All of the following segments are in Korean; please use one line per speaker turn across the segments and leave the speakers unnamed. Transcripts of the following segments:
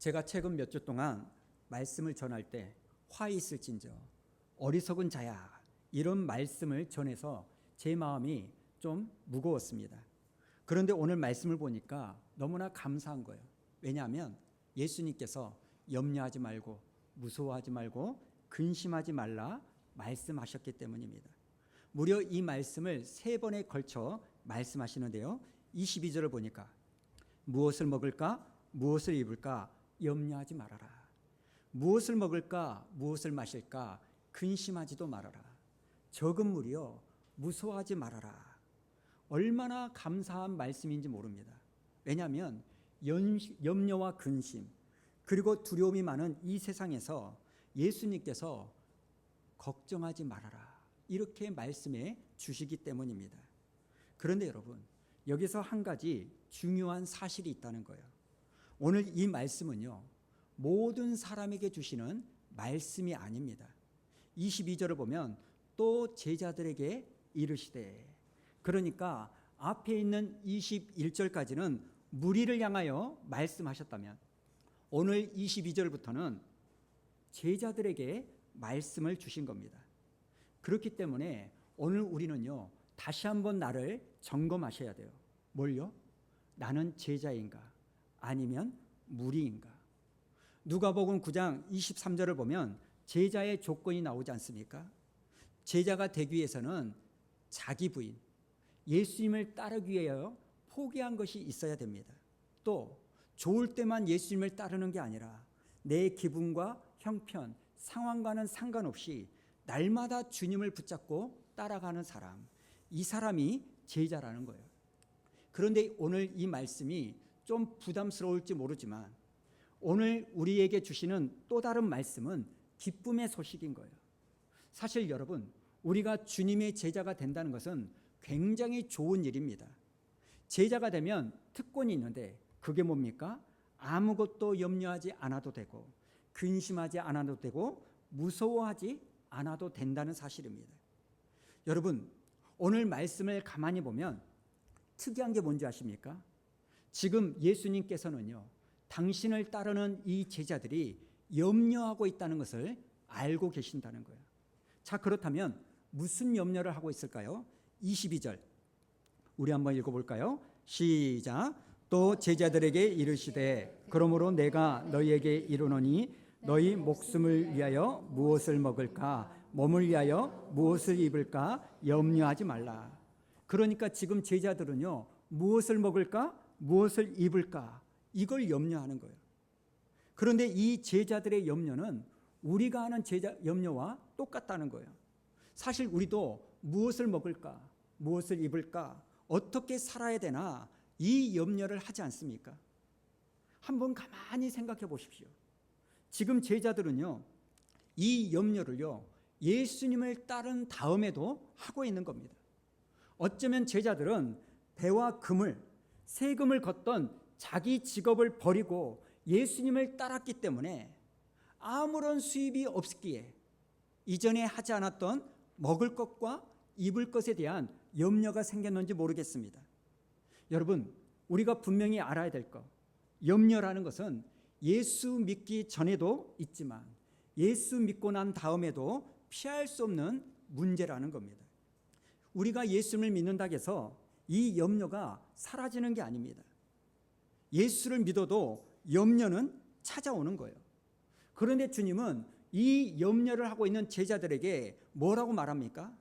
제가 최근 몇 주 동안 말씀을 전할 때 화 있을진저 어리석은 자야 이런 말씀을 전해서 제 마음이 좀 무거웠습니다. 그런데 오늘 말씀을 보니까 너무나 감사한 거예요. 왜냐하면 예수님께서 염려하지 말고 무서워하지 말고 근심하지 말라 말씀하셨기 때문입니다. 무려 이 말씀을 3번에 걸쳐 말씀하시는데요. 22절을 보니까 무엇을 먹을까 무엇을 입을까 염려하지 말아라. 무엇을 먹을까 무엇을 마실까 근심하지도 말아라. 적은 무리여 무서워하지 말아라. 얼마나 감사한 말씀인지 모릅니다. 왜냐하면 염려와 근심 그리고 두려움이 많은 이 세상에서 예수님께서 걱정하지 말아라 이렇게 말씀해 주시기 때문입니다. 그런데 여러분 여기서 한 가지 중요한 사실이 있다는 거예요. 오늘 이 말씀은요 모든 사람에게 주시는 말씀이 아닙니다. 22절을 보면 또 제자들에게 이르시되, 그러니까 앞에 있는 21절까지는 무리를 향하여 말씀하셨다면 오늘 22절부터는 제자들에게 말씀을 주신 겁니다. 그렇기 때문에 오늘 우리는요 다시 한번 나를 점검하셔야 돼요. 뭘요? 나는 제자인가 아니면 무리인가? 누가복음 9장 23절을 보면 제자의 조건이 나오지 않습니까? 제자가 되기 위해서는 자기 부인, 예수님을 따르기 위하여 포기한 것이 있어야 됩니다. 또 좋을 때만 예수님을 따르는 게 아니라 내 기분과 형편, 상황과는 상관없이 날마다 주님을 붙잡고 따라가는 사람, 이 사람이 제자라는 거예요. 그런데 오늘 이 말씀이 좀 부담스러울지 모르지만 오늘 우리에게 주시는 또 다른 말씀은 기쁨의 소식인 거예요. 사실 여러분 우리가 주님의 제자가 된다는 것은 굉장히 좋은 일입니다. 제자가 되면 특권이 있는데 그게 뭡니까? 아무것도 염려하지 않아도 되고 근심하지 않아도 되고 무서워하지 않아도 된다는 사실입니다. 여러분 오늘 말씀을 가만히 보면 특이한 게 뭔지 아십니까? 지금 예수님께서는요 당신을 따르는 이 제자들이 염려하고 있다는 것을 알고 계신다는 거예요. 자, 그렇다면 무슨 염려를 하고 있을까요? 22절 우리 한번 읽어볼까요? 시작. 또 제자들에게 이르시되 그러므로 내가 너희에게 이르노니 너희 목숨을 위하여 무엇을 먹을까 몸을 위하여 무엇을 입을까 염려하지 말라. 그러니까 지금 제자들은요 무엇을 먹을까 무엇을 입을까 이걸 염려하는 거예요. 그런데 이 제자들의 염려는 우리가 하는 제자 염려와 똑같다는 거예요. 사실 우리도 무엇을 먹을까 무엇을 입을까 어떻게 살아야 되나 이 염려를 하지 않습니까? 한번 가만히 생각해 보십시오. 지금 제자들은요 이 염려를요 예수님을 따른 다음에도 하고 있는 겁니다. 어쩌면 제자들은 배와 금을 세금을 걷던 자기 직업을 버리고 예수님을 따랐기 때문에 아무런 수입이 없기에 이전에 하지 않았던 먹을 것과 입을 것에 대한 염려가 생겼는지 모르겠습니다. 여러분 우리가 분명히 알아야 될 것, 염려라는 것은 예수 믿기 전에도 있지만 예수 믿고 난 다음에도 피할 수 없는 문제라는 겁니다. 우리가 예수를 믿는다고 해서 이 염려가 사라지는 게 아닙니다. 예수를 믿어도 염려는 찾아오는 거예요. 그런데 주님은 이 염려를 하고 있는 제자들에게 뭐라고 말합니까?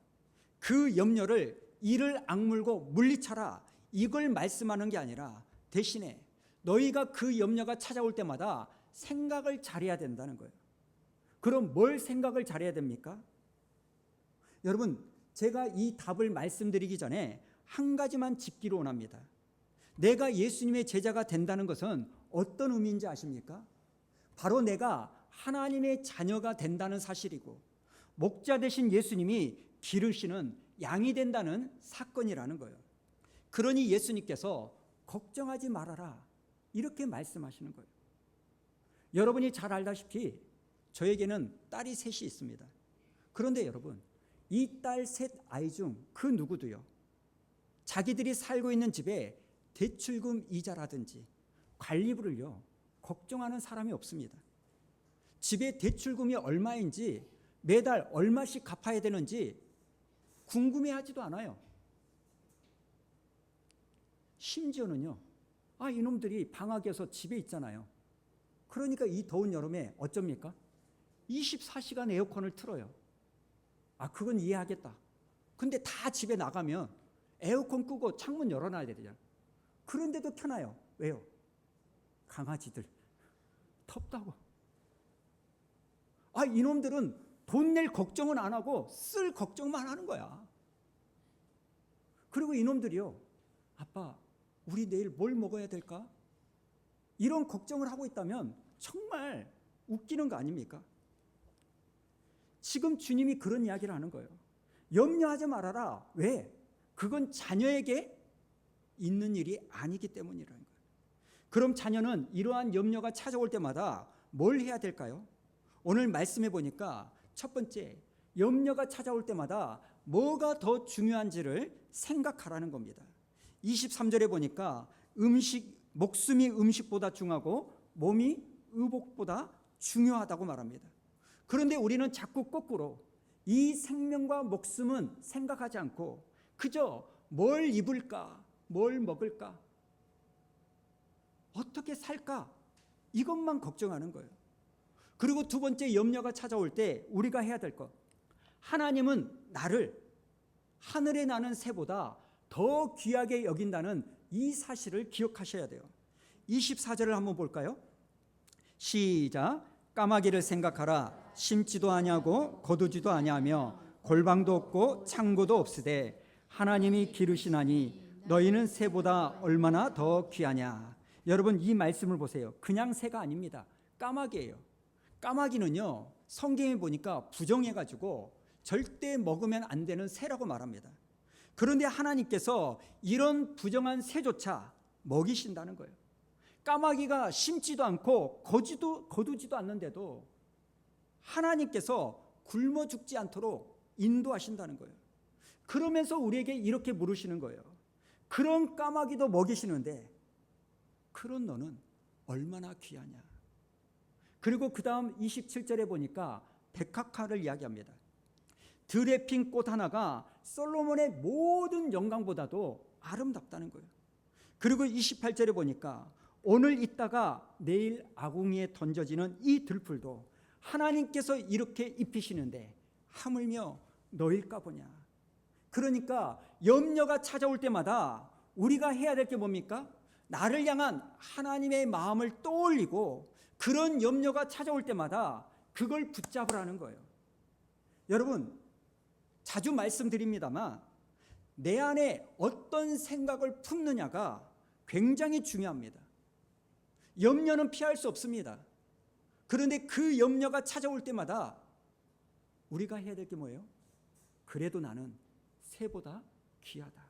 그 염려를 이를 악물고 물리쳐라 이걸 말씀하는 게 아니라 대신에 너희가 그 염려가 찾아올 때마다 생각을 잘해야 된다는 거예요. 그럼 뭘 생각을 잘해야 됩니까? 여러분 제가 이 답을 말씀드리기 전에 한 가지만 짚기로 원합니다. 내가 예수님의 제자가 된다는 것은 어떤 의미인지 아십니까? 바로 내가 하나님의 자녀가 된다는 사실이고 목자 되신 예수님이 기르시는 양이 된다는 사건이라는 거예요. 그러니 예수님께서 걱정하지 말아라 이렇게 말씀하시는 거예요. 여러분이 잘 알다시피 저에게는 딸이 셋이 있습니다. 그런데 여러분 이 딸 셋 아이 중 그 누구도요 자기들이 살고 있는 집에 대출금 이자라든지 관리비를요 걱정하는 사람이 없습니다. 집에 대출금이 얼마인지, 매달 얼마씩 갚아야 되는지 궁금해하지도 않아요. 심지어는요, 이놈들이 방학에서 집에 있잖아요. 그러니까 이 더운 여름에 어쩝니까? 24시간 에어컨을 틀어요. 그건 이해하겠다. 근데 다 집에 나가면 에어컨 끄고 창문 열어놔야 되잖아요. 그런데도 켜놔요. 왜요? 강아지들 덥다고. 이놈들은 돈 낼 걱정은 안 하고 쓸 걱정만 하는 거야. 그리고 이놈들이요, 아빠 우리 내일 뭘 먹어야 될까? 이런 걱정을 하고 있다면 정말 웃기는 거 아닙니까? 지금 주님이 그런 이야기를 하는 거예요. 염려하지 말아라. 왜? 그건 자녀에게 있는 일이 아니기 때문이라는 거예요. 그럼 자녀는 이러한 염려가 찾아올 때마다 뭘 해야 될까요? 오늘 말씀해 보니까 첫 번째, 염려가 찾아올 때마다 뭐가 더 중요한지를 생각하라는 겁니다. 23절에 보니까 목숨이 음식보다 중하고 몸이 의복보다 중요하다고 말합니다. 그런데 우리는 자꾸 거꾸로 이 생명과 목숨은 생각하지 않고 그저 뭘 입을까, 뭘 먹을까, 어떻게 살까, 이것만 걱정하는 거예요. 그리고 두 번째, 염려가 찾아올 때 우리가 해야 될 것, 하나님은 나를 하늘에 나는 새보다 더 귀하게 여긴다는 이 사실을 기억하셔야 돼요. 24절을 한번 볼까요? 시작. 까마귀를 생각하라. 심지도 아니하고 거두지도 아니하며 골방도 없고 창고도 없으되 하나님이 기르시나니 너희는 새보다 얼마나 더 귀하냐. 여러분, 이 말씀을 보세요. 그냥 새가 아닙니다. 까마귀예요. 까마귀는요, 성경에 보니까 부정해가지고 절대 먹으면 안 되는 새라고 말합니다. 그런데 하나님께서 이런 부정한 새조차 먹이신다는 거예요. 까마귀가 심지도 않고 거두지도 않는데도 하나님께서 굶어 죽지 않도록 인도하신다는 거예요. 그러면서 우리에게 이렇게 물으시는 거예요. 그런 까마귀도 먹이시는데 그런 너는 얼마나 귀하냐. 그리고 그 다음 27절에 보니까 백합화를 이야기합니다. 들에 핀 꽃 하나가 솔로몬의 모든 영광보다도 아름답다는 거예요. 그리고 28절에 보니까 오늘 있다가 내일 아궁이에 던져지는 이 들풀도 하나님께서 이렇게 입히시는데 하물며 너일까 보냐. 그러니까 염려가 찾아올 때마다 우리가 해야 될 게 뭡니까? 나를 향한 하나님의 마음을 떠올리고 그런 염려가 찾아올 때마다 그걸 붙잡으라는 거예요. 여러분, 자주 말씀드립니다만 내 안에 어떤 생각을 품느냐가 굉장히 중요합니다. 염려는 피할 수 없습니다. 그런데 그 염려가 찾아올 때마다 우리가 해야 될 게 뭐예요? 그래도 나는 새보다 귀하다.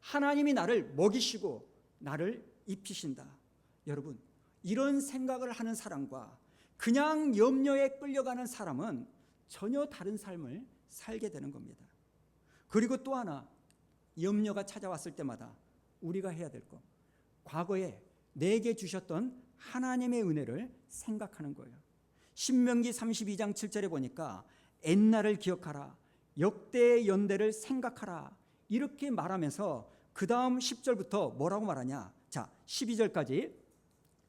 하나님이 나를 먹이시고 나를 입히신다. 여러분, 이런 생각을 하는 사람과 그냥 염려에 끌려가는 사람은 전혀 다른 삶을 살게 되는 겁니다. 그리고 또 하나, 염려가 찾아왔을 때마다 우리가 해야 될 것, 과거에 내게 주셨던 하나님의 은혜를 생각하는 거예요. 신명기 32장 7절에 보니까 옛날을 기억하라, 역대의 연대를 생각하라, 이렇게 말하면서 그 다음 10절부터 뭐라고 말하냐. 자, 12절까지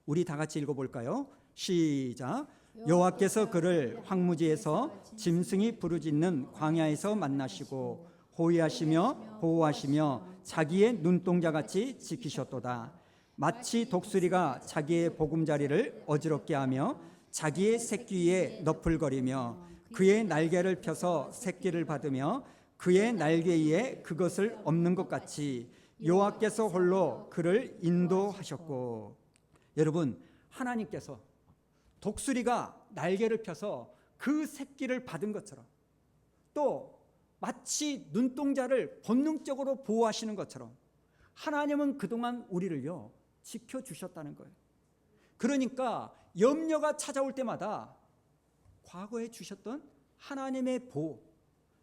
우리 다 같이 읽어볼까요? 시작. 여호와께서 그를 황무지에서 짐승이 부르짖는 광야에서 만나시고 호위하시며 보호하시며 자기의 눈동자같이 지키셨도다. 마치 독수리가 자기의 보금자리를 어지럽게 하며 자기의 새끼 위에 너풀거리며 그의 날개를 펴서 새끼를 받으며 그의 날개 위에 그것을 엎는 것 같이 여호와께서 홀로 그를 인도하셨고. 여러분, 하나님께서 독수리가 날개를 펴서 그 새끼를 받은 것처럼, 또 마치 눈동자를 본능적으로 보호하시는 것처럼 하나님은 그동안 우리를요 지켜주셨다는 거예요. 그러니까 염려가 찾아올 때마다 과거에 주셨던 하나님의 보호,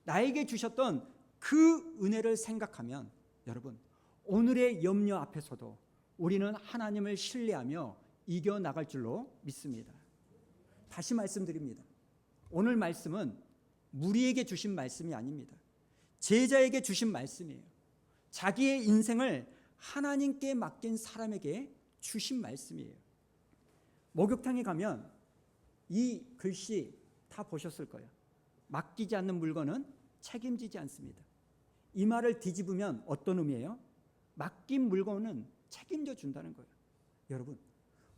나에게 주셨던 그 은혜를 생각하면 여러분, 오늘의 염려 앞에서도 우리는 하나님을 신뢰하며 이겨나갈 줄로 믿습니다. 다시 말씀드립니다. 오늘 말씀은 무리에게 주신 말씀이 아닙니다. 제자에게 주신 말씀이에요. 자기의 인생을 하나님께 맡긴 사람에게 주신 말씀이에요. 목욕탕에 가면 이 글씨 다 보셨을 거예요. 맡기지 않는 물건은 책임지지 않습니다. 이 말을 뒤집으면 어떤 의미예요? 맡긴 물건은 책임져 준다는 거예요. 여러분,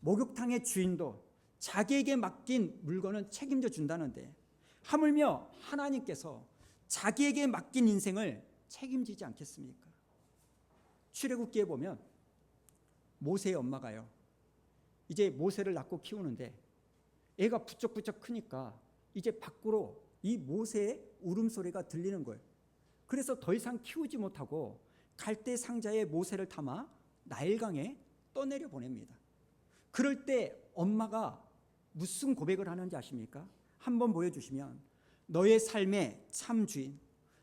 목욕탕의 주인도 자기에게 맡긴 물건은 책임져 준다는데 하물며 하나님께서 자기에게 맡긴 인생을 책임지지 않겠습니까? 출애굽기에 보면 모세의 엄마가요, 이제 모세를 낳고 키우는데 애가 부쩍부쩍 크니까 이제 밖으로 이 모세의 울음소리가 들리는 거예요. 그래서 더 이상 키우지 못하고 갈대 상자에 모세를 담아 나일강에 떠내려 보냅니다. 그럴 때 엄마가 무슨 고백을 하는지 아십니까? 한번 보여주시면, 너의 삶의 참 주인,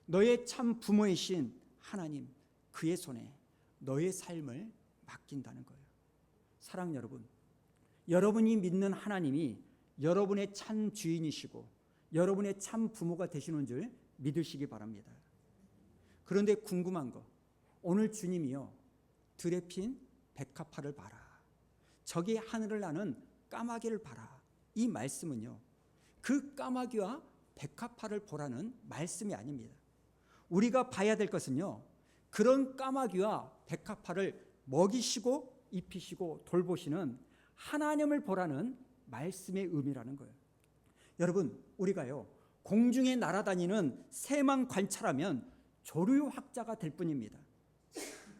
너의 참 부모이신 하나님, 그의 손에 너의 삶을 맡긴다는 거예요. 사랑 여러분, 여러분이 믿는 하나님이 여러분의 참 주인이시고 여러분의 참 부모가 되시는 줄 믿으시기 바랍니다. 그런데 궁금한 거, 오늘 주님이요, 들에 핀 백합화를 봐라, 저기 하늘을 나는 까마귀를 봐라, 이 말씀은요, 그 까마귀와 백합화를 보라는 말씀이 아닙니다. 우리가 봐야 될 것은요, 그런 까마귀와 백합화를 먹이시고 입히시고 돌보시는 하나님을 보라는 말씀의 의미라는 거예요. 여러분, 우리가요, 공중에 날아다니는 새만 관찰하면 조류학자가 될 뿐입니다.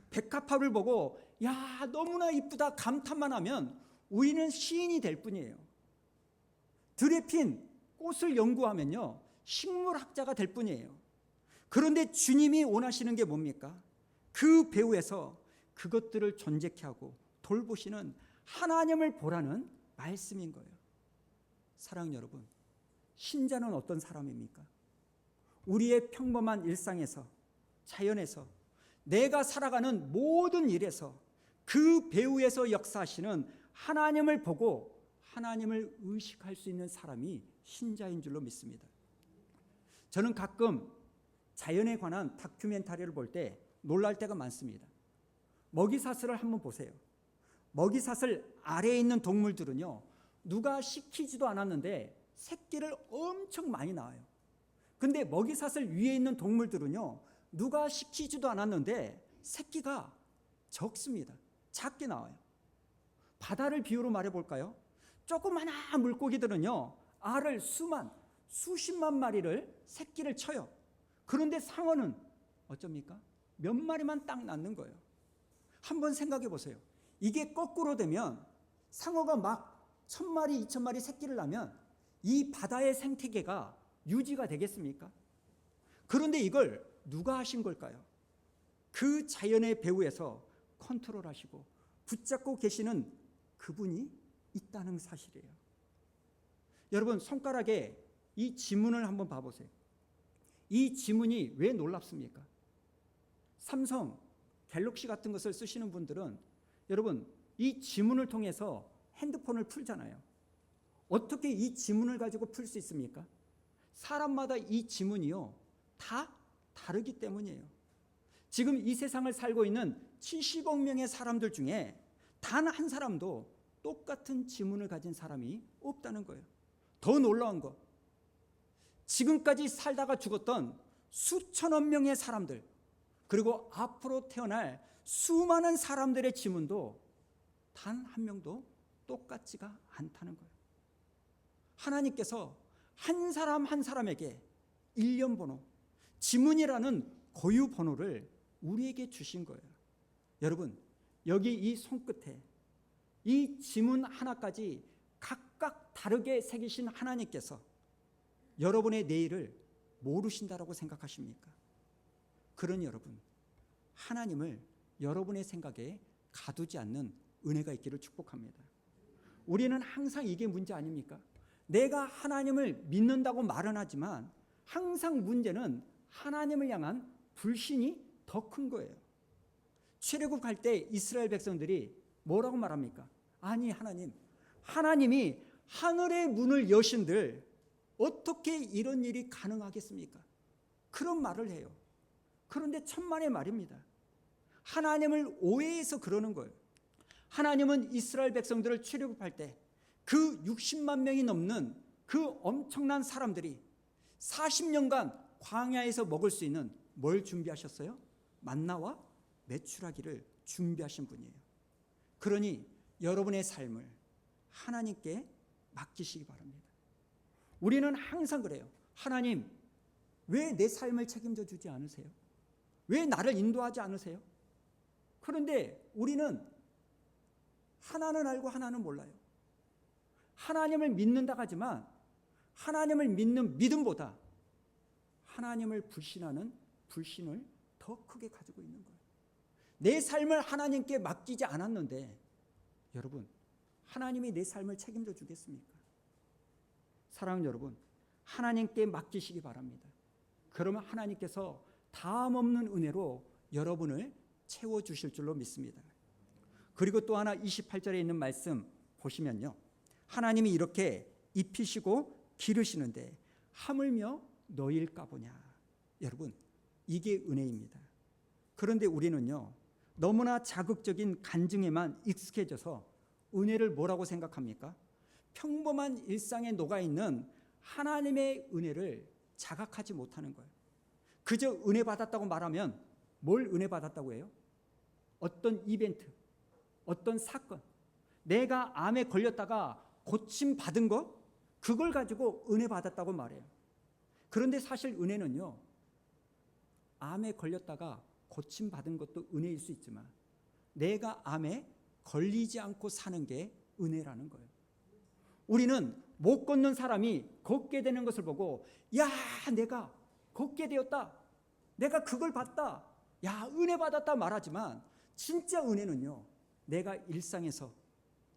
백합화를 보고 야, 너무나 이쁘다 감탄만 하면 우리는 시인이 될 뿐이에요. 들에 핀 꽃을 연구하면요, 식물학자가 될 뿐이에요. 그런데 주님이 원하시는 게 뭡니까? 그 배후에서 그것들을 존재케 하고 돌보시는 하나님을 보라는 말씀인 거예요. 사랑 여러분, 신자는 어떤 사람입니까? 우리의 평범한 일상에서, 자연에서, 내가 살아가는 모든 일에서 그 배후에서 역사하시는 하나님을 보고 하나님을 의식할 수 있는 사람이 신자인 줄로 믿습니다. 저는 가끔 자연에 관한 다큐멘터리를 볼 때 놀랄 때가 많습니다. 먹이사슬을 한번 보세요. 먹이사슬 아래에 있는 동물들은요, 누가 시키지도 않았는데 새끼를 엄청 많이 낳아요. 근데 먹이사슬 위에 있는 동물들은요, 누가 시키지도 않았는데 새끼가 적습니다. 작게 나와요. 바다를 비유로 말해볼까요? 조그마한 물고기들은요, 알을 수십만 마리를 새끼를 쳐요. 그런데 상어는 어쩝니까? 몇 마리만 딱 낳는 거예요. 한번 생각해 보세요. 이게 거꾸로 되면 상어가 막 1000마리, 2000마리 새끼를 낳으면 이 바다의 생태계가 유지가 되겠습니까? 그런데 이걸 누가 하신 걸까요? 그 자연의 배후에서 컨트롤하시고 붙잡고 계시는 그분이 있다는 사실이에요. 여러분, 손가락에 이 지문을 한번 봐보세요. 이 지문이 왜 놀랍습니까? 삼성 갤럭시 같은 것을 쓰시는 분들은 여러분, 이 지문을 통해서 핸드폰을 풀잖아요. 어떻게 이 지문을 가지고 풀 수 있습니까? 사람마다 이 지문이요, 다 다르기 때문이에요. 지금 이 세상을 살고 있는 70억 명의 사람들 중에 단 한 사람도 똑같은 지문을 가진 사람이 없다는 거예요. 더 놀라운 거, 지금까지 살다가 죽었던 수천억 명의 사람들, 그리고 앞으로 태어날 수많은 사람들의 지문도 단 한 명도 똑같지가 않다는 거예요. 하나님께서 한 사람 한 사람에게 일련 번호, 지문이라는 고유 번호를 우리에게 주신 거예요. 여러분, 여기 이 손끝에 이 지문 하나까지 각각 다르게 새기신 하나님께서 여러분의 내일을 모르신다라고 생각하십니까? 그러니 여러분, 하나님을 여러분의 생각에 가두지 않는 은혜가 있기를 축복합니다. 우리는 항상 이게 문제 아닙니까? 내가 하나님을 믿는다고 말은 하지만 항상 문제는 하나님을 향한 불신이 더 큰 거예요. 출애굽할 때 이스라엘 백성들이 뭐라고 말합니까? 아니 하나님이 하늘의 문을 여신들 어떻게 이런 일이 가능하겠습니까? 그런 말을 해요. 그런데 천만의 말입니다. 하나님을 오해해서 그러는 거예요. 하나님은 이스라엘 백성들을 출애굽할 때 그 60만 명이 넘는 그 엄청난 사람들이 40년간 광야에서 먹을 수 있는 뭘 준비하셨어요? 만나와 메추라기를 준비하신 분이에요. 그러니 여러분의 삶을 하나님께 맡기시기 바랍니다. 우리는 항상 그래요. 하나님, 왜 내 삶을 책임져 주지 않으세요? 왜 나를 인도하지 않으세요? 그런데 우리는 하나는 알고 하나는 몰라요. 하나님을 믿는다 하지만 하나님을 믿는 믿음보다 하나님을 불신하는 불신을 더 크게 가지고 있는 거예요. 내 삶을 하나님께 맡기지 않았는데 여러분, 하나님이 내 삶을 책임져 주겠습니까? 사랑하는 여러분, 하나님께 맡기시기 바랍니다. 그러면 하나님께서 다음 없는 은혜로 여러분을 채워주실 줄로 믿습니다. 그리고 또 하나 28절에 있는 말씀 보시면요, 하나님이 이렇게 입히시고 기르시는데 하물며 너일까 보냐. 여러분, 이게 은혜입니다. 그런데 우리는요, 너무나 자극적인 간증에만 익숙해져서 은혜를 뭐라고 생각합니까? 평범한 일상에 녹아있는 하나님의 은혜를 자각하지 못하는 거예요. 그저 은혜 받았다고 말하면 뭘 은혜 받았다고 해요? 어떤 이벤트, 어떤 사건, 내가 암에 걸렸다가 고침 받은 거, 그걸 가지고 은혜 받았다고 말해요. 그런데 사실 은혜는요, 암에 걸렸다가 고침 받은 것도 은혜일 수 있지만 내가 암에 걸리지 않고 사는 게 은혜라는 거예요. 우리는 못 걷는 사람이 걷게 되는 것을 보고, 야, 내가 걷게 되었다, 내가 그걸 봤다, 야, 은혜 받았다 말하지만 진짜 은혜는요, 내가 일상에서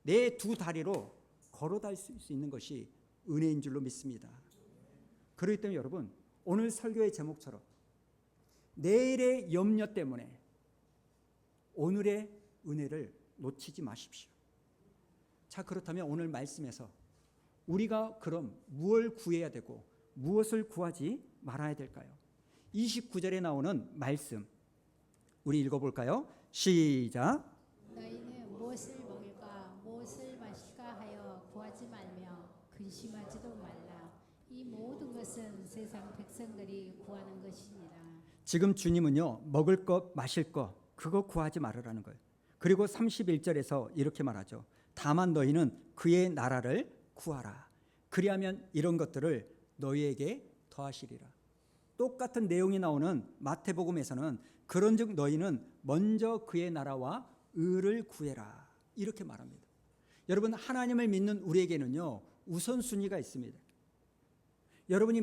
내 두 다리로 걸어 다닐 수 있는 것이 은혜인 줄로 믿습니다. 그렇기 때문에 여러분, 오늘 설교의 제목처럼 내일의 염려 때문에 오늘의 은혜를 놓치지 마십시오. 자, 그렇다면 오늘 말씀에서 우리가 그럼 무엇을 구해야 되고 무엇을 구하지 말아야 될까요? 29절에 나오는 말씀 우리 읽어볼까요? 시작.
너희는 무엇을 먹을까 무엇을 마실까 하여 구하지 말며 근심하지도 말라. 이 모든 것은 세상 백성들이 구하는 것이니라.
지금 주님은요, 먹을 것 마실 것 그거 구하지 말으라는 거예요. 그리고 31절에서 이렇게 말하죠. 다만 너희는 그의 나라를 구하라. 그리하면 이런 것들을 너희에게 더하시리라. 똑같은 내용이 나오는 마태복음에서는 그런즉 너희는 먼저 그의 나라와 의를 구해라, 이렇게 말합니다. 여러분, 하나님을 믿는 우리에게는요, 우선순위가 있습니다. 여러분이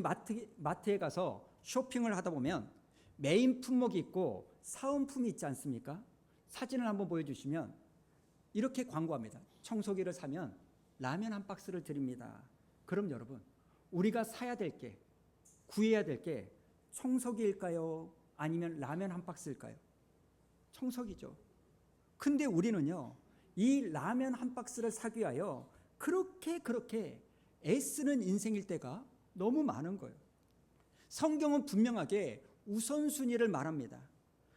마트에 가서 쇼핑을 하다 보면 메인 품목이 있고 사은품이 있지 않습니까? 사진을 한번 보여주시면 이렇게 광고합니다. 청소기를 사면 라면 한 박스를 드립니다. 그럼 여러분, 우리가 사야 될 게, 구해야 될 게 청소기일까요? 아니면 라면 한 박스일까요? 청소기죠. 근데 우리는요, 이 라면 한 박스를 사기 위하여 그렇게 애쓰는 인생일 때가 너무 많은 거예요. 성경은 분명하게 우선순위를 말합니다.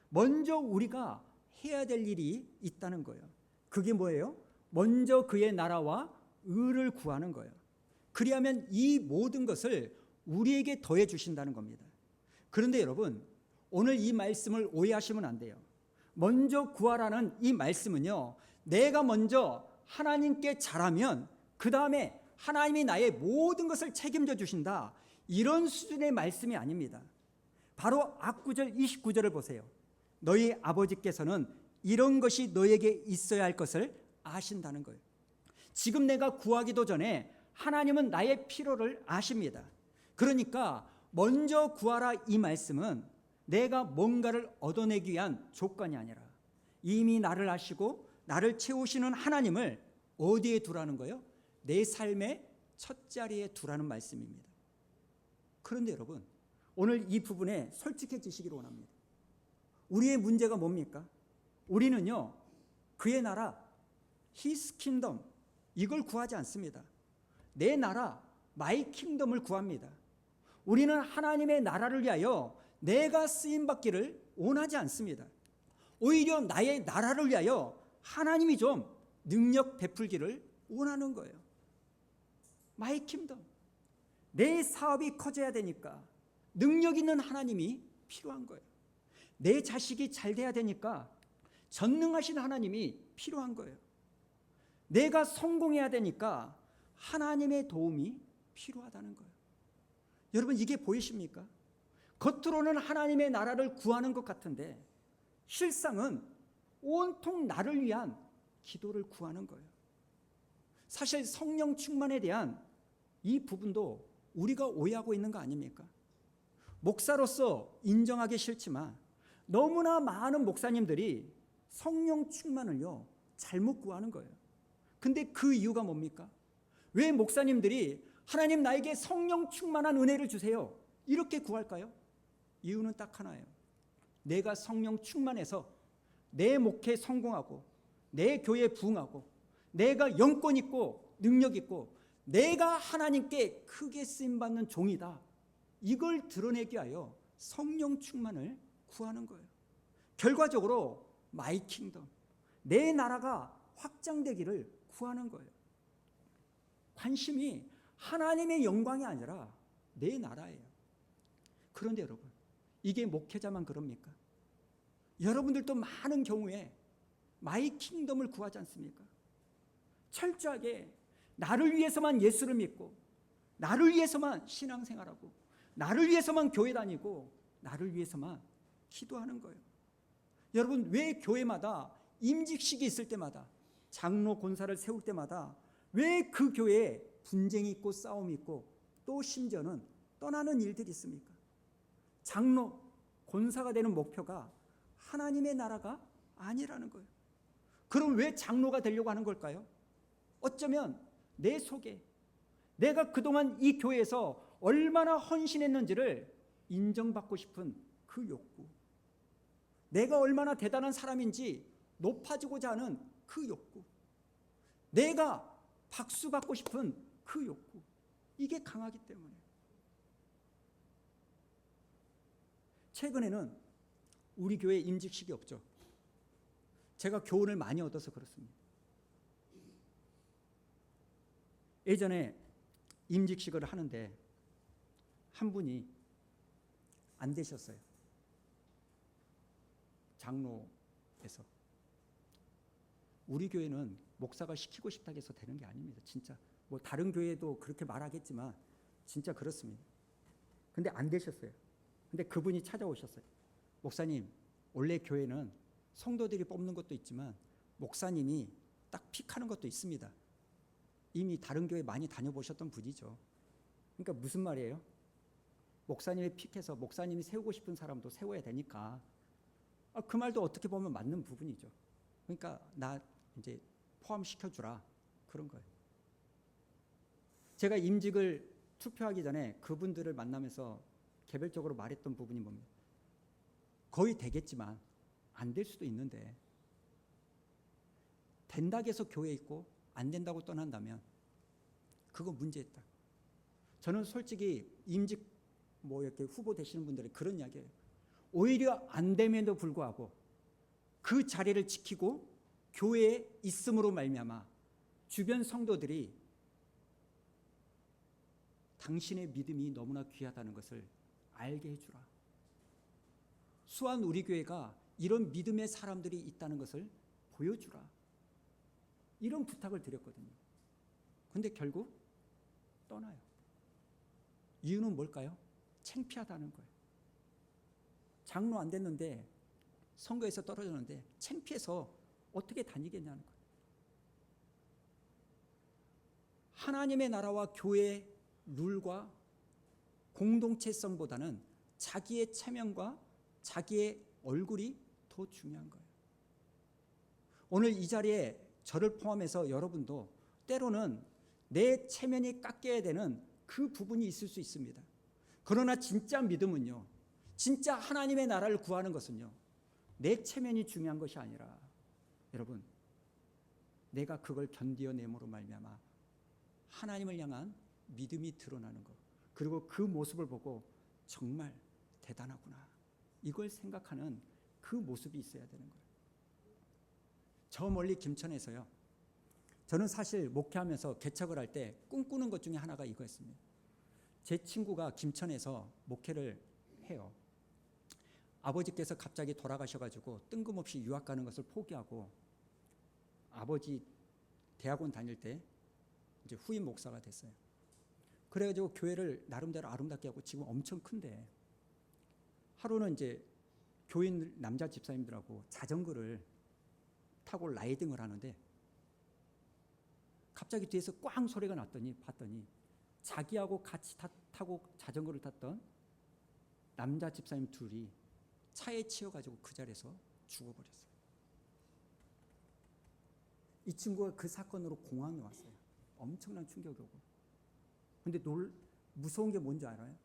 먼저 우리가 해야 될 일이 있다는 거예요. 그게 뭐예요? 먼저 그의 나라와 의를 구하는 거예요. 그리하면 이 모든 것을 우리에게 더해 주신다는 겁니다. 그런데 여러분, 오늘 이 말씀을 오해하시면 안 돼요. 먼저 구하라는 이 말씀은요, 내가 먼저 하나님께 잘하면 그 다음에 하나님이 나의 모든 것을 책임져 주신다, 이런 수준의 말씀이 아닙니다. 바로 앞구절 29절을 보세요. 너희 아버지께서는 이런 것이 너에게 있어야 할 것을 아신다는 거예요. 지금 내가 구하기도 전에 하나님은 나의 필요를 아십니다. 그러니까 먼저 구하라, 이 말씀은 내가 뭔가를 얻어내기 위한 조건이 아니라 이미 나를 아시고 나를 채우시는 하나님을 어디에 두라는 거예요? 내 삶의 첫 자리에 두라는 말씀입니다. 그런데 여러분, 오늘 이 부분에 솔직해지시기를 원합니다. 우리의 문제가 뭡니까? 우리는요, 그의 나라, His kingdom 이걸 구하지 않습니다. 내 나라, my kingdom을 구합니다. 우리는 하나님의 나라를 위하여 내가 쓰임 받기를 원하지 않습니다. 오히려 나의 나라를 위하여 하나님이 좀 능력 베풀기를 원하는 거예요. my kingdom. 내 사업이 커져야 되니까 능력 있는 하나님이 필요한 거예요. 내 자식이 잘 돼야 되니까 전능하신 하나님이 필요한 거예요. 내가 성공해야 되니까 하나님의 도움이 필요하다는 거예요. 여러분 이게 보이십니까? 겉으로는 하나님의 나라를 구하는 것 같은데 실상은 온통 나를 위한 기도를 구하는 거예요. 사실 성령 충만에 대한 이 부분도 우리가 오해하고 있는 거 아닙니까? 목사로서 인정하기 싫지만 너무나 많은 목사님들이 성령 충만을요 잘못 구하는 거예요. 근데 그 이유가 뭡니까? 왜 목사님들이 하나님 나에게 성령 충만한 은혜를 주세요 이렇게 구할까요? 이유는 딱 하나예요. 내가 성령 충만해서 내 목회 성공하고 내 교회 부흥하고 내가 영권 있고 능력 있고 내가 하나님께 크게 쓰임받는 종이다. 이걸 드러내기 위하여 성령 충만을 구하는 거예요. 결과적으로 마이 킹덤, 내 나라가 확장되기를 구하는 거예요. 관심이 하나님의 영광이 아니라 내 나라예요. 그런데 여러분, 이게 목회자만 그럽니까? 여러분들도 많은 경우에 마이 킹덤을 구하지 않습니까? 철저하게 나를 위해서만 예수를 믿고 나를 위해서만 신앙생활하고 나를 위해서만 교회 다니고 나를 위해서만 기도하는 거예요. 여러분 왜 교회마다 임직식이 있을 때마다 장로 권사를 세울 때마다 왜 그 교회에 분쟁이 있고 싸움이 있고 또 심지어는 떠나는 일들이 있습니까? 장로 권사가 되는 목표가 하나님의 나라가 아니라는 거예요. 그럼 왜 장로가 되려고 하는 걸까요? 어쩌면 내 속에 내가 그동안 이 교회에서 얼마나 헌신했는지를 인정받고 싶은 그 욕구, 내가 얼마나 대단한 사람인지 높아지고자 하는 그 욕구, 내가 박수 받고 싶은 그 욕구, 이게 강하기 때문에 최근에는 우리 교회 임직식이 없죠. 제가 교훈을 많이 얻어서 그렇습니다. 예전에 임직식을 하는데 한 분이 안 되셨어요. 장로에서. 우리 교회는 목사가 시키고 싶다고 해서 되는 게 아닙니다. 진짜 뭐 다른 교회도 그렇게 말하겠지만 진짜 그렇습니다. 근데 안 되셨어요. 근데 그분이 찾아오셨어요. 목사님, 원래 교회는 성도들이 뽑는 것도 있지만 목사님이 딱 픽하는 것도 있습니다. 이미 다른 교회 많이 다녀보셨던 분이죠. 그러니까 무슨 말이에요? 목사님이 픽해서 목사님이 세우고 싶은 사람도 세워야 되니까 그 말도 어떻게 보면 맞는 부분이죠. 그러니까 나 이제 포함시켜주라 그런 거예요. 제가 임직을 투표하기 전에 그분들을 만나면서 개별적으로 말했던 부분이 뭡니까? 거의 되겠지만 안 될 수도 있는데 된다고 해서 교회에 있고 안 된다고 떠난다면 그거 문제 있다. 저는 솔직히 임직 뭐 이렇게 후보 되시는 분들이 그런 이야기예요. 오히려 안 됨에도 불구하고 그 자리를 지키고 교회에 있음으로 말미암아 주변 성도들이 당신의 믿음이 너무나 귀하다는 것을 알게 해주라. 수완 우리 교회가 이런 믿음의 사람들이 있다는 것을 보여주라. 이런 부탁을 드렸거든요. 근데 결국 떠나요. 이유는 뭘까요? 창피하다는 거예요. 장로 안 됐는데 선거에서 떨어졌는데 창피해서 어떻게 다니겠냐는 거예요. 하나님의 나라와 교회의 룰과 공동체성보다는 자기의 체면과 자기의 얼굴이 더 중요한 거예요. 오늘 이 자리에 저를 포함해서 여러분도 때로는 내 체면이 깎여야 되는 그 부분이 있을 수 있습니다. 그러나 진짜 믿음은요, 진짜 하나님의 나라를 구하는 것은요, 내 체면이 중요한 것이 아니라 여러분 내가 그걸 견디어냄으로 말미암아 하나님을 향한 믿음이 드러나는 것, 그리고 그 모습을 보고 정말 대단하구나, 이걸 생각하는 그 모습이 있어야 되는 거예요. 저 멀리 김천에서요, 저는 사실 목회하면서 개척을 할 때 꿈꾸는 것 중에 하나가 이거였습니다. 제 친구가 김천에서 목회를 해요. 아버지께서 갑자기 돌아가셔가지고 뜬금없이 유학 가는 것을 포기하고 아버지 대학원 다닐 때 이제 후임 목사가 됐어요. 그래가지고 교회를 나름대로 아름답게 하고 지금 엄청 큰데, 하루는 이제 교인 남자 집사님들하고 자전거를 타고 라이딩을 하는데 갑자기 뒤에서 꽝 소리가 났더니 봤더니 자기하고 같이 타고 자전거를 탔던 남자 집사님 둘이 차에 치여가지고 그 자리에서 죽어버렸어요. 이 친구가 그 사건으로 공항에 왔어요. 엄청난 충격이 오고. 근데 무서운 게 뭔지 알아요?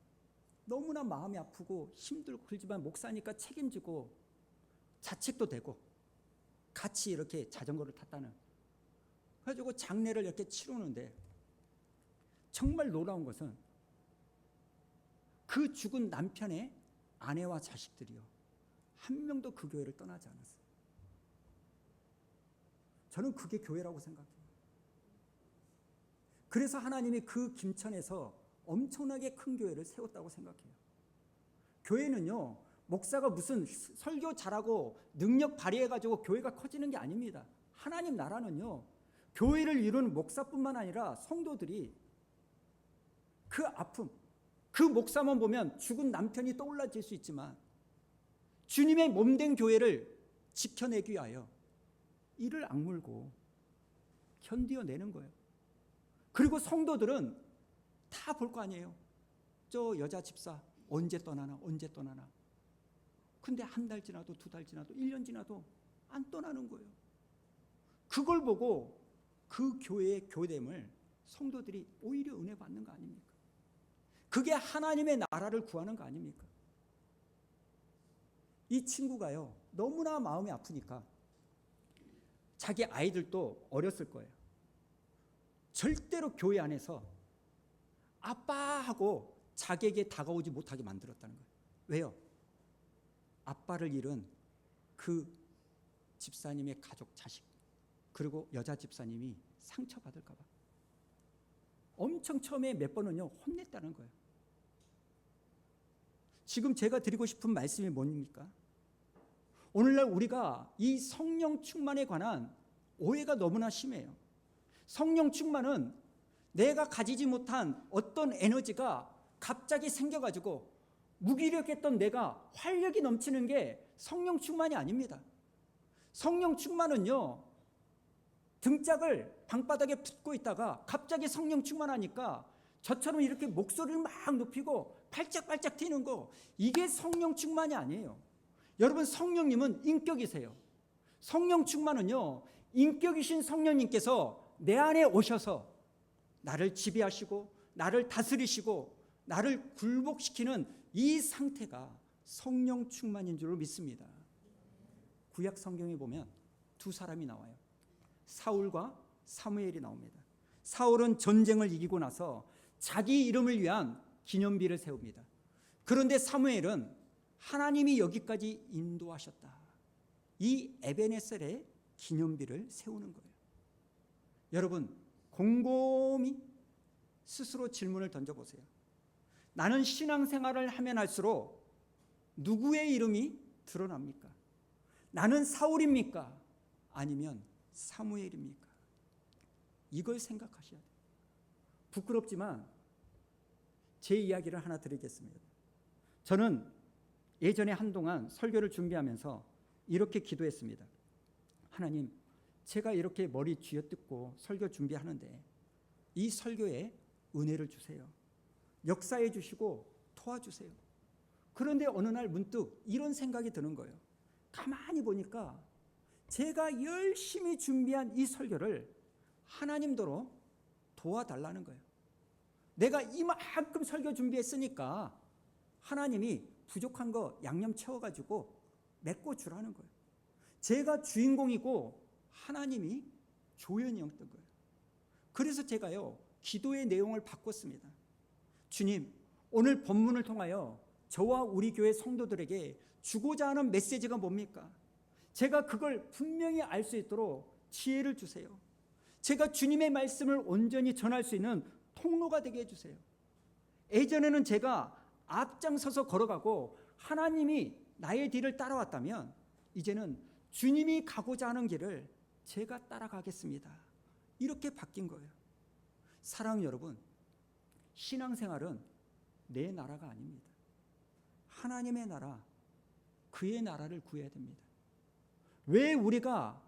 너무나 마음이 아프고 힘들고 그렇지만 목사니까 책임지고 자책도 되고 같이 이렇게 자전거를 탔다는. 그래가지고 장례를 이렇게 치르는데 정말 놀라운 것은 그 죽은 남편의 아내와 자식들이요, 한 명도 그 교회를 떠나지 않았어요. 저는 그게 교회라고 생각해요. 그래서 하나님이 그 김천에서 엄청나게 큰 교회를 세웠다고 생각해요. 교회는요, 목사가 무슨 설교 잘하고 능력 발휘해가지고 교회가 커지는 게 아닙니다. 하나님 나라는요, 교회를 이루는 목사뿐만 아니라 성도들이 그 아픔, 그 목사만 보면 죽은 남편이 떠올라질 수 있지만 주님의 몸된 교회를 지켜내기 위하여 이를 악물고 견디어내는 거예요. 그리고 성도들은 다 볼 거 아니에요. 저 여자 집사 언제 떠나나, 언제 떠나나. 근데 한 달 지나도, 두 달 지나도, 1년 지나도 안 떠나는 거예요. 그걸 보고 그 교회의 교됨을 성도들이 오히려 은혜 받는 거 아닙니까? 그게 하나님의 나라를 구하는 거 아닙니까? 이 친구가요, 너무나 마음이 아프니까 자기 아이들도 어렸을 거예요. 절대로 교회 안에서 아빠하고 자기에게 다가오지 못하게 만들었다는 거예요. 왜요? 아빠를 잃은 그 집사님의 가족, 자식, 그리고 여자 집사님이 상처받을까 봐 엄청 처음에 몇 번은요 혼냈다는 거예요. 지금 제가 드리고 싶은 말씀이 뭡니까? 오늘날 우리가 이 성령 충만에 관한 오해가 너무나 심해요. 성령 충만은 내가 가지지 못한 어떤 에너지가 갑자기 생겨가지고 무기력했던 내가 활력이 넘치는 게 성령 충만이 아닙니다. 성령 충만은요, 등짝을 방바닥에 붙고 있다가 갑자기 성령 충만하니까 저처럼 이렇게 목소리를 막 높이고 발짝발짝 튀는 거, 이게 성령 충만이 아니에요. 여러분, 성령님은 인격이세요. 성령 충만은요, 인격이신 성령님께서 내 안에 오셔서 나를 지배하시고 나를 다스리시고 나를 굴복시키는 이 상태가 성령 충만인 줄로 믿습니다. 구약 성경에 보면 두 사람이 나와요. 사울과 사무엘이 나옵니다. 사울은 전쟁을 이기고 나서 자기 이름을 위한 기념비를 세웁니다. 그런데 사무엘은 하나님이 여기까지 인도하셨다, 이 에베네셀의 기념비를 세우는 거예요. 여러분, 곰곰이 스스로 질문을 던져보세요. 나는 신앙생활을 하면 할수록 누구의 이름이 드러납니까? 나는 사울입니까? 아니면 사무엘입니까? 이걸 생각하셔야 돼요. 부끄럽지만 제 이야기를 하나 드리겠습니다. 저는 예전에 한동안 설교를 준비하면서 이렇게 기도했습니다. 하나님, 제가 이렇게 머리 쥐어뜯고 설교 준비하는데 이 설교에 은혜를 주세요. 역사해 주시고 도와주세요. 그런데 어느 날 문득 이런 생각이 드는 거예요. 가만히 보니까 제가 열심히 준비한 이 설교를 하나님도로 도와달라는 거예요. 내가 이만큼 설교 준비했으니까 하나님이 부족한 거 양념 채워가지고 메꿔 주라는 거예요. 제가 주인공이고 하나님이 조연이었던 거예요. 그래서 제가요, 기도의 내용을 바꿨습니다. 주님, 오늘 본문을 통하여 저와 우리 교회 성도들에게 주고자 하는 메시지가 뭡니까? 제가 그걸 분명히 알 수 있도록 지혜를 주세요. 제가 주님의 말씀을 온전히 전할 수 있는 통로가 되게 해주세요. 예전에는 제가 앞장서서 걸어가고 하나님이 나의 뒤를 따라왔다면 이제는 주님이 가고자 하는 길을 제가 따라가겠습니다. 이렇게 바뀐 거예요. 사랑하는 여러분, 신앙생활은 내 나라가 아닙니다. 하나님의 나라, 그의 나라를 구해야 됩니다. 왜 우리가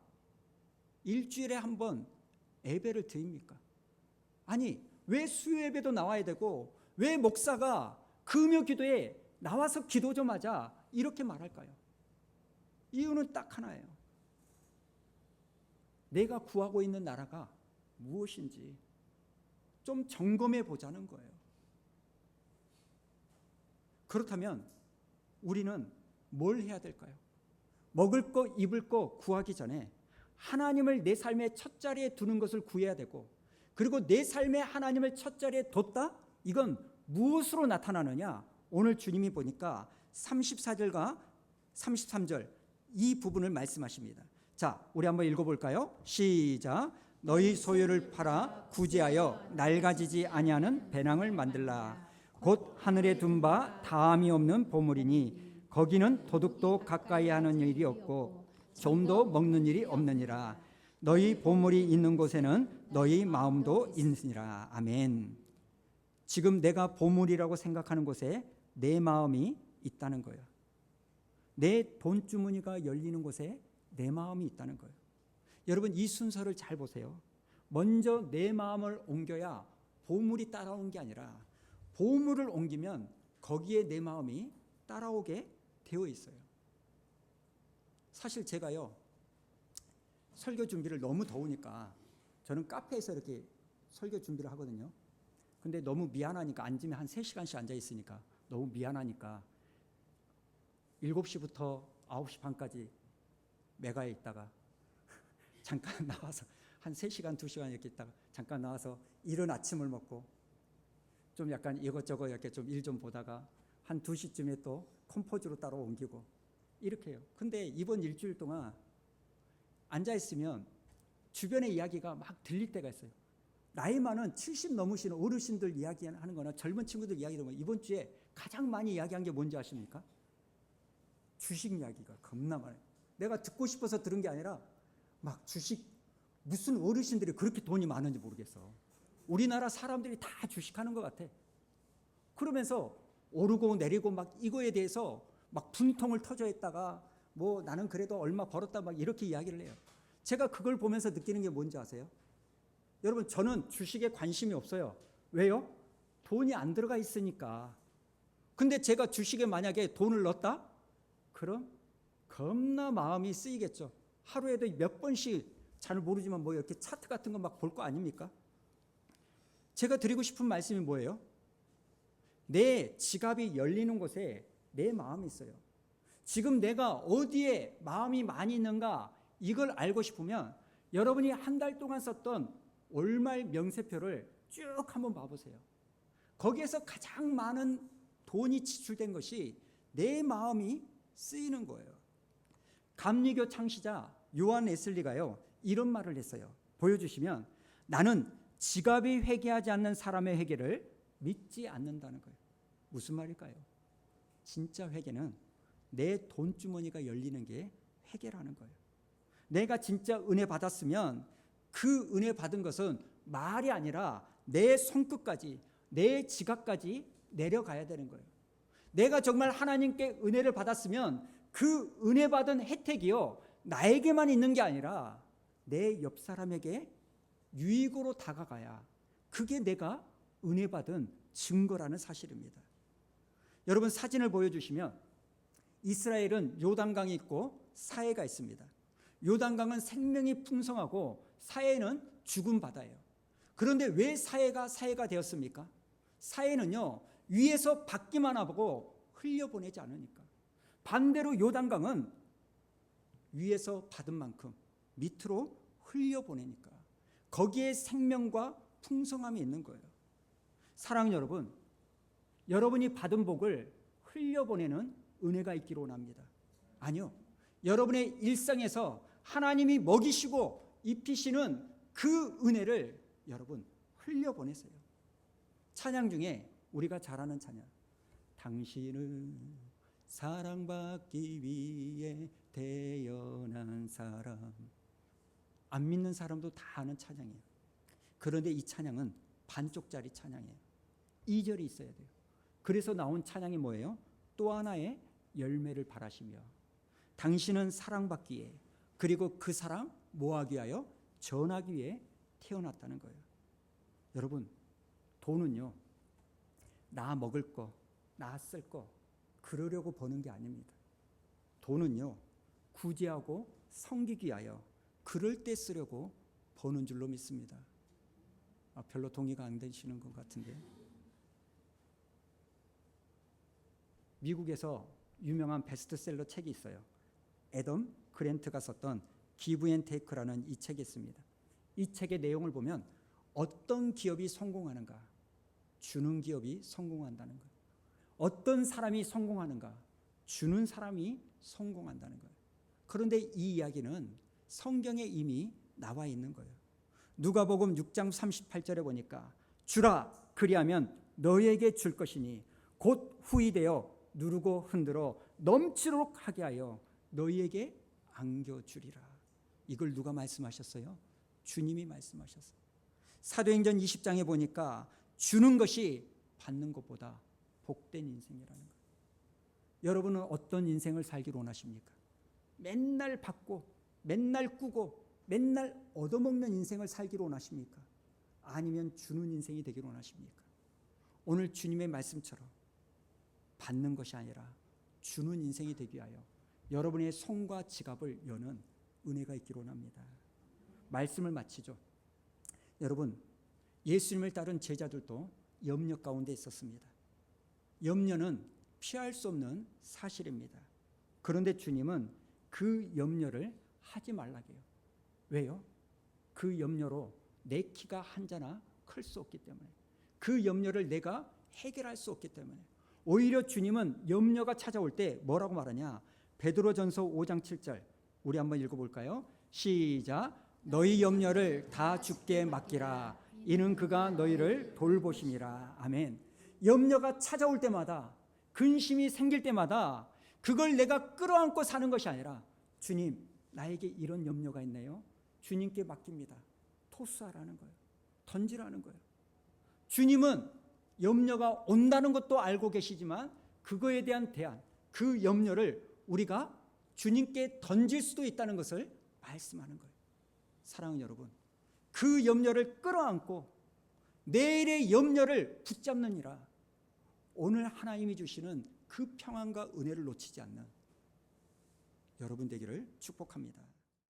일주일에 한 번 예배를 드립니까? 아니, 왜 수요 예배도 나와야 되고 왜 목사가 금요 기도에 나와서 기도 좀 하자 이렇게 말할까요? 이유는 딱 하나예요. 내가 구하고 있는 나라가 무엇인지 좀 점검해 보자는 거예요. 그렇다면 우리는 뭘 해야 될까요? 먹을 거 입을 거 구하기 전에 하나님을 내 삶의 첫 자리에 두는 것을 구해야 되고, 그리고 내 삶에 하나님을 첫 자리에 뒀다? 이건 무엇으로 나타나느냐? 오늘 주님이 보니까 34절과 33절 이 부분을 말씀하십니다. 자, 우리 한번 읽어볼까요? 시작. 너희 소유를 팔아 구제하여 낡아지지 아니하는 배낭을 만들라. 곧 하늘에 둔 바 다함이 없는 보물이니 거기는 도둑도 가까이 하는 일이 없고 좀도 먹는 일이 없느니라. 너희 보물이 있는 곳에는 너희 마음도 있으니라. 아멘. 지금 내가 보물이라고 생각하는 곳에 내 마음이 있다는 거예요. 내 돈주머니가 열리는 곳에 내 마음이 있다는 거예요. 여러분, 이 순서를 잘 보세요. 먼저 내 마음을 옮겨야 보물이 따라오는 게 아니라 보물을 옮기면 거기에 내 마음이 따라오게 되어 있어요. 사실 제가요, 설교 준비를 너무 더우니까 저는 카페에서 이렇게 설교 준비를 하거든요. 근데 너무 미안하니까 앉으면 한 3시간씩 앉아 있으니까 너무 미안하니까 7시부터 9시 반까지 매가에 있다가 잠깐 나와서 한 3시간 2시간 이렇게 있다가 잠깐 나와서 이른 아침을 먹고 좀 약간 이것저것 이렇게 좀 일 좀 보다가 한 2시쯤에 또 컴포즈로 따로 옮기고 이렇게 해요. 근데 이번 일주일 동안 앉아 있으면 주변의 이야기가 막 들릴 때가 있어요. 나이 많은 70 넘으신 어르신들 이야기하는 거나 젊은 친구들 이야기 들으면 이번 주에 가장 많이 이야기한 게 뭔지 아십니까? 주식 이야기가 겁나 많아요. 내가 듣고 싶어서 들은 게 아니라 막 주식, 무슨 어르신들이 그렇게 돈이 많은지 모르겠어. 우리나라 사람들이 다 주식하는 것 같아. 그러면서 오르고 내리고 막 이거에 대해서 막 분통을 터져했다가 뭐 나는 그래도 얼마 벌었다 막 이렇게 이야기를 해요. 제가 그걸 보면서 느끼는 게 뭔지 아세요? 여러분, 저는 주식에 관심이 없어요. 왜요? 돈이 안 들어가 있으니까. 근데 제가 주식에 만약에 돈을 넣었다? 그럼 겁나 마음이 쓰이겠죠. 하루에도 몇 번씩 잘 모르지만 뭐 이렇게 차트 같은 거 막 볼 거 아닙니까? 제가 드리고 싶은 말씀이 뭐예요? 내 지갑이 열리는 곳에 내 마음이 있어요. 지금 내가 어디에 마음이 많이 있는가 이걸 알고 싶으면 여러분이 한 달 동안 썼던 월말 명세표를 쭉 한번 봐보세요. 거기에서 가장 많은 돈이 지출된 것이 내 마음이 쓰이는 거예요. 감리교 창시자 요한 웨슬리가요, 이런 말을 했어요. 보여주시면, 나는 지갑이 회개하지 않는 사람의 회개를 믿지 않는다는 거예요. 무슨 말일까요? 진짜 회개는 내 돈주머니가 열리는 게 회개라는 거예요. 내가 진짜 은혜 받았으면 그 은혜 받은 것은 말이 아니라 내 손끝까지, 내 지갑까지 내려가야 되는 거예요. 내가 정말 하나님께 은혜를 받았으면 그 은혜 받은 혜택이요, 나에게만 있는 게 아니라 내 옆 사람에게 유익으로 다가가야 그게 내가 은혜 받은 증거라는 사실입니다. 여러분, 사진을 보여주시면 이스라엘은 요단강이 있고 사해가 있습니다. 요단강은 생명이 풍성하고 사해는 죽은 바다예요. 그런데 왜 사해가 되었습니까? 사해는요, 위에서 받기만 하고 흘려보내지 않으니까. 반대로 요단강은 위에서 받은 만큼 밑으로 흘려보내니까. 거기에 생명과 풍성함이 있는 거예요. 사랑하는 여러분, 여러분이 받은 복을 흘려보내는 은혜가 있기를 원합니다. 아니요, 여러분의 일상에서 하나님이 먹이시고 입히시는 그 은혜를 여러분 흘려보내세요. 찬양 중에 우리가 잘 아는 찬양, 당신은 사랑받기 위해 태어난 사람. 안 믿는 사람도 다 아는 찬양이에요. 그런데 이 찬양은 반쪽짜리 찬양이에요. 2절이 있어야 돼요. 그래서 나온 찬양이 뭐예요? 또 하나의 열매를 바라시며, 당신은 사랑받기에, 그리고 그 사랑 뭐하기 위하여? 전하기 위해 태어났다는 거예요. 여러분, 돈은요, 나 먹을 거, 나 쓸 거 그러려고 버는 게 아닙니다. 돈은요, 구제하고 섬기기 위하여 그럴 때 쓰려고 버는 줄로 믿습니다. 별로 동의가 안 되시는 것 같은데, 미국에서 유명한 베스트셀러 책이 있어요. 애덤 그랜트가 썼던 기브 앤 테이크라는 이 책이 있습니다. 이 책의 내용을 보면 어떤 기업이 성공하는가? 주는 기업이 성공한다는 거예요. 어떤 사람이 성공하는가? 주는 사람이 성공한다는 거예요. 그런데 이 이야기는 성경에 이미 나와 있는 거예요. 누가복음 6장 38절에 보니까 주라, 그리하면 너희에게 줄 것이니 곧 후이되어 누르고 흔들어 넘치도록 하게 하여 너희에게 안겨주리라. 이걸 누가 말씀하셨어요? 주님이 말씀하셨어요. 사도행전 20장에 보니까 주는 것이 받는 것보다 복된 인생이라는 거예요. 여러분은 어떤 인생을 살기를 원하십니까? 맨날 받고 맨날 꾸고 맨날 얻어먹는 인생을 살기를 원하십니까? 아니면 주는 인생이 되기를 원하십니까? 오늘 주님의 말씀처럼 받는 것이 아니라 주는 인생이 되기 위하여 여러분의 손과 지갑을 여는 은혜가 있기를 원합니다. 말씀을 마치죠. 여러분, 예수님을 따른 제자들도 염려 가운데 있었습니다. 염려는 피할 수 없는 사실입니다. 그런데 주님은 그 염려를 하지 말라고 해요. 왜요? 그 염려로 내 키가 한자나 클 수 없기 때문에, 그 염려를 내가 해결할 수 없기 때문에. 오히려 주님은 염려가 찾아올 때 뭐라고 말하냐? 베드로전서 5장 7절 우리 한번 읽어볼까요? 시작. 너희 염려를 다 주께 맡기라. 이는 그가 너희를 돌보심이라. 아멘. 염려가 찾아올 때마다, 근심이 생길 때마다 그걸 내가 끌어안고 사는 것이 아니라, 주님, 나에게 이런 염려가 있네요. 주님께 맡깁니다. 토스하라는 거예요. 던지라는 거예요. 주님은 염려가 온다는 것도 알고 계시지만 그거에 대한 대안, 그 염려를 우리가 주님께 던질 수도 있다는 것을 말씀하는 거예요. 사랑하는 여러분, 그 염려를 끌어안고 내일의 염려를 붙잡느니라. 오늘 하나님이 주시는 그 평안과 은혜를 놓치지 않는 여러분 되기를 축복합니다.